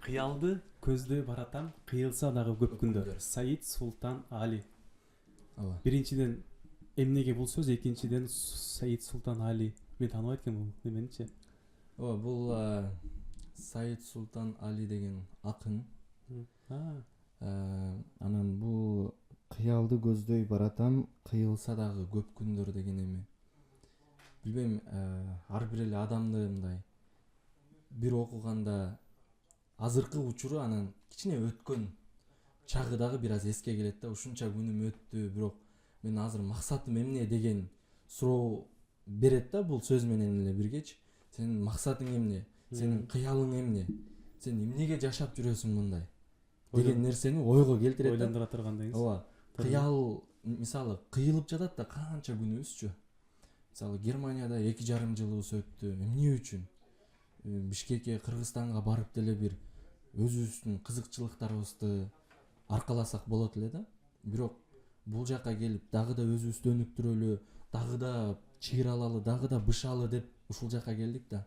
Кыялды көздөй баратам, кыйылса дагы көп күндөр. Саид Султан Али. Ооба. Биринчиден эмнеге бул сөз, экинчиден Саид Султан Али. Мен тааныбайт экенмин бул неменичи? Ооба, бул Саид Султан Али деген акын. Анан бул кыялды көздөй баратам, кыйылса дагы көп күндөр деген эми. Билбейм, ар бир эле адамды мындай бир окуганда азыркы учуру анан кичине өткөн чагы дагы бир аз эске келет да. Ушунча күнүм өттү, бирок мен азыр максатым эмне деген суроо берет да бул сөз менен эле биргечи. Сенин максатың эмне? Сенин кыялың эмне? Сен эмнеге жашап жүрөсүң мындай? Деген нерсени ойго келтирет да. Ойлондура турган деңиз. Ооба. Кыял мисалы кыйылып жатат да канча күнүбүзчү. Мисалы Германияда 2,5 жылыбыз өттү. Эмне үчүн? Бишкекке, Кыргызстанга барып деле бир өзүбүздүн кызыкчылыктарыбызды аркаласак болот эле да. Бирок бул жака келип дагы да өзүбүздү өнүктүрөлү, дагы да чыйралалы, дагы да бышалы деп ушул жака келдик да.